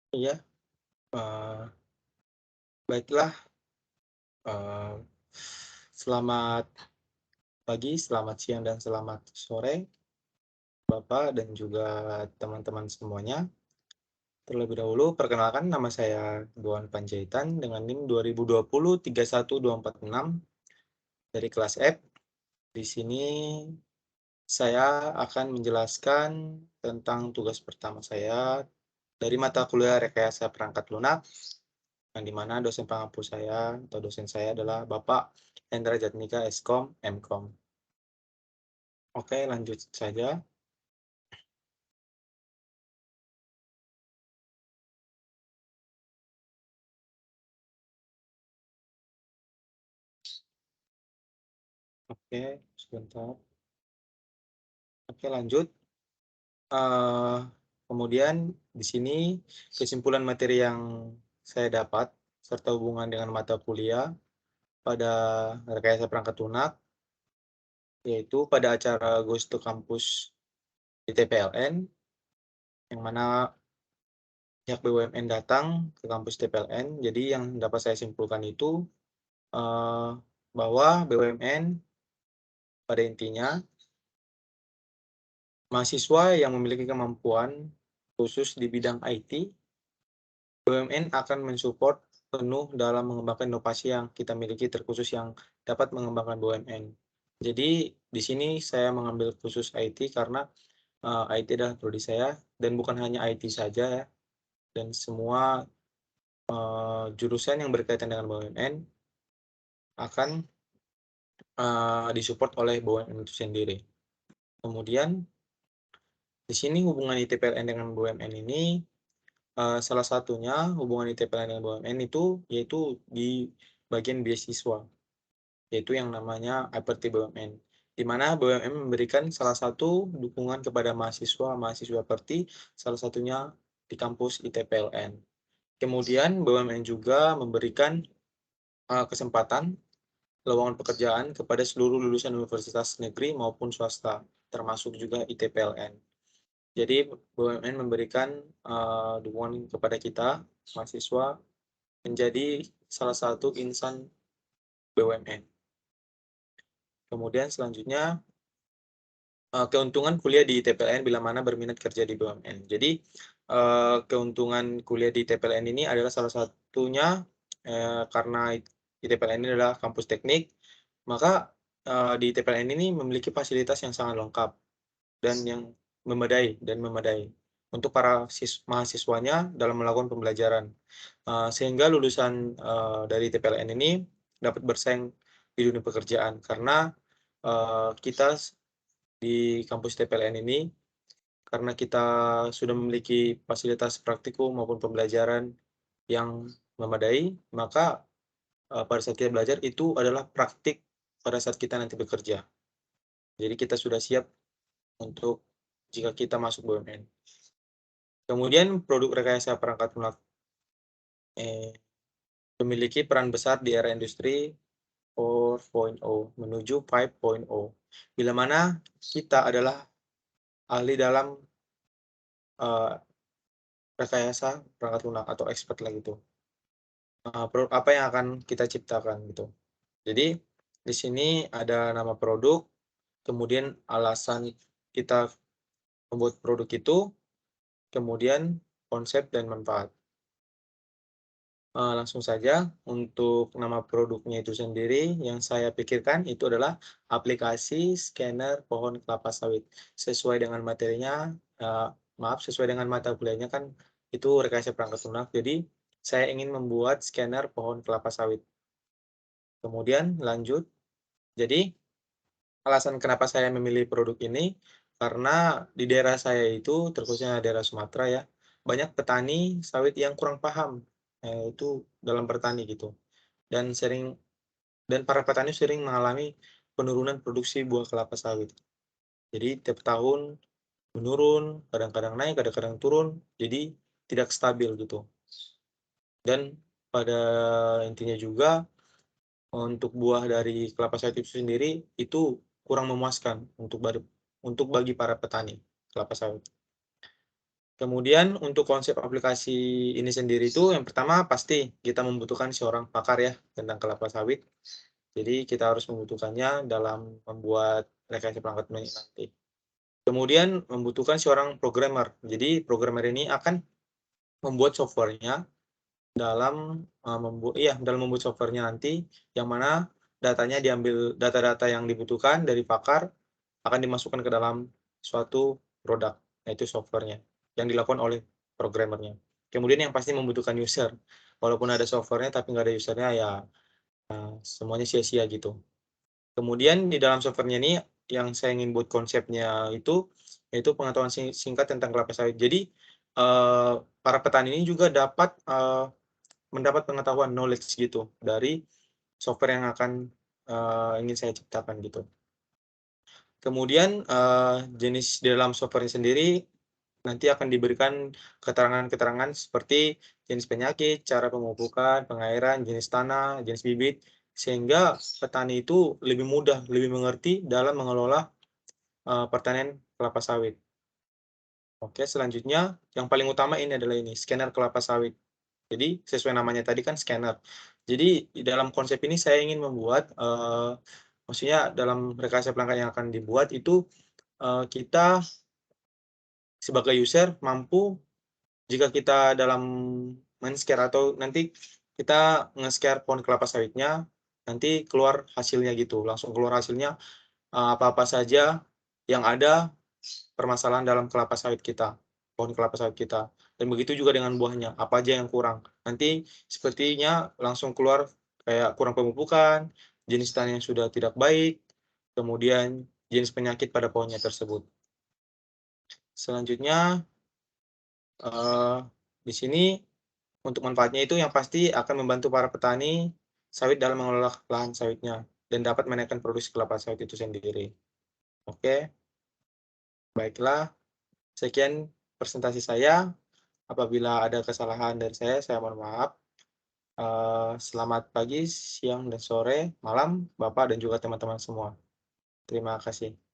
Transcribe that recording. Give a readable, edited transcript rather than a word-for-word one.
Iya, baiklah, eee, selamat pagi, selamat siang, dan selamat sore, Bapak dan juga teman-teman semuanya. Terlebih dahulu perkenalkan nama saya Duan Panjaitan dengan NIM 2020 31246 dari kelas F. Di sini saya akan menjelaskan tentang tugas pertama saya dari mata kuliah Rekayasa Perangkat Lunak, yang di mana dosen pengampu saya atau dosen saya adalah Bapak Hendra Jatmika Eskom Mkom. Oke, lanjut saja. Oke, sebentar. Oke, lanjut. Eh, Kemudian di sini kesimpulan materi yang saya dapat serta hubungan dengan mata kuliah pada rekayasa perangkat lunak, yaitu pada acara Goes to Campus di TPLN, yang mana pihak BUMN datang ke kampus TPLN. Jadi yang dapat saya simpulkan itu eh, bahwa BUMN pada intinya mahasiswa yang memiliki kemampuan khusus di bidang IT, BUMN akan mensupport penuh dalam mengembangkan inovasi yang kita miliki terkhusus yang dapat mengembangkan BUMN. Jadi di sini saya mengambil khusus IT karena IT adalah prodi saya, dan bukan hanya IT saja ya, dan semua jurusan yang berkaitan dengan BUMN akan disupport oleh BUMN itu sendiri. Kemudian di sini hubungan ITPLN dengan BUMN ini, salah satunya hubungan ITPLN dengan BUMN itu yaitu di bagian beasiswa, yaitu yang namanya Aperti BUMN, di mana BUMN memberikan salah satu dukungan kepada mahasiswa Aperti, salah satunya di kampus ITPLN. Kemudian BUMN juga memberikan kesempatan lowongan pekerjaan kepada seluruh lulusan universitas negeri maupun swasta, termasuk juga ITPLN. Jadi BUMN memberikan dukungan kepada kita, mahasiswa, menjadi salah satu insan BUMN. Kemudian selanjutnya, keuntungan kuliah di TPLN bila mana berminat kerja di BUMN. Jadi keuntungan kuliah di TPLN ini adalah salah satunya karena ITPLN ini adalah kampus teknik, maka di TPLN ini memiliki fasilitas yang sangat lengkap dan yang memadai untuk para mahasiswanya dalam melakukan pembelajaran, sehingga lulusan dari TPLN ini dapat bersaing di dunia pekerjaan karena kita di kampus TPLN ini, karena kita sudah memiliki fasilitas praktikum maupun pembelajaran yang memadai, maka pada saat kita belajar itu adalah praktik pada saat kita nanti bekerja. Jadi kita sudah siap untuk jika kita masuk BUMN. Kemudian produk rekayasa perangkat lunak eh, memiliki peran besar di era industri 4.0 menuju 5.0, bila mana kita adalah ahli dalam uh, rekayasa perangkat lunak atau expert lah gitu. Produk apa yang akan kita ciptakan gitu. Jadi di sini ada nama produk, kemudian alasan kita membuat produk itu, kemudian konsep dan manfaat. Langsung saja untuk nama produknya itu sendiri yang saya pikirkan itu adalah aplikasi scanner pohon kelapa sawit. Sesuai dengan materinya, sesuai dengan mata kuliahnya kan itu rekayasa perangkat lunak. Jadi saya ingin membuat scanner pohon kelapa sawit. Kemudian lanjut. Jadi alasan kenapa saya memilih produk ini karena di daerah saya itu, terkhususnya daerah Sumatera ya, banyak petani sawit yang kurang paham itu dalam bertani gitu, dan para petani sering mengalami penurunan produksi buah kelapa sawit. Jadi tiap tahun menurun, kadang-kadang naik, kadang-kadang turun, jadi tidak stabil gitu. Dan pada intinya juga untuk buah dari kelapa sawit itu sendiri itu kurang memuaskan untuk bagi para petani kelapa sawit. Kemudian untuk konsep aplikasi ini sendiri itu yang pertama pasti kita membutuhkan seorang pakar ya tentang kelapa sawit. Jadi kita harus membutuhkannya dalam membuat rekayasa perangkat lunak nanti. Kemudian membutuhkan seorang programmer. Jadi programmer ini akan membuat software-nya dalam dalam membuat software-nya nanti yang mana datanya diambil data-data yang dibutuhkan dari pakar akan dimasukkan ke dalam suatu produk, yaitu software-nya yang dilakukan oleh programmer-nya. Kemudian yang pasti membutuhkan user. Walaupun ada software-nya tapi nggak ada user-nya ya semuanya sia-sia gitu. Kemudian di dalam software-nya ini yang saya ingin buat konsepnya itu yaitu pengetahuan singkat tentang kelapa sawit. Jadi para petani ini juga dapat mendapat pengetahuan knowledge gitu dari software yang akan ingin saya ciptakan gitu. Kemudian jenis di dalam software-nya sendiri nanti akan diberikan keterangan-keterangan seperti jenis penyakit, cara pemupukan, pengairan, jenis tanah, jenis bibit, sehingga petani itu lebih mudah, lebih mengerti dalam mengelola pertanian kelapa sawit. Oke, selanjutnya yang paling utama ini adalah ini, scanner kelapa sawit. Jadi sesuai namanya tadi kan scanner. Jadi di dalam konsep ini saya ingin membuat, maksudnya dalam rekayasa pelanggan yang akan dibuat itu, kita sebagai user mampu jika kita dalam men-scan atau nanti kita nge-scan pohon kelapa sawitnya, nanti keluar hasilnya gitu, langsung keluar hasilnya, apa-apa saja yang ada permasalahan dalam kelapa sawit kita, pohon kelapa sawit kita. Dan begitu juga dengan buahnya, apa aja yang kurang. Nanti sepertinya langsung keluar kayak kurang pemupukan, jenis tanah yang sudah tidak baik, kemudian jenis penyakit pada pohonnya tersebut. Selanjutnya, di sini untuk manfaatnya itu yang pasti akan membantu para petani sawit dalam mengelola lahan sawitnya dan dapat menaikkan produksi kelapa sawit itu sendiri. Oke, baiklah. Sekian presentasi saya. Apabila ada kesalahan dari saya mohon maaf. Selamat pagi, siang, dan sore, malam, Bapak dan juga teman-teman semua. Terima kasih.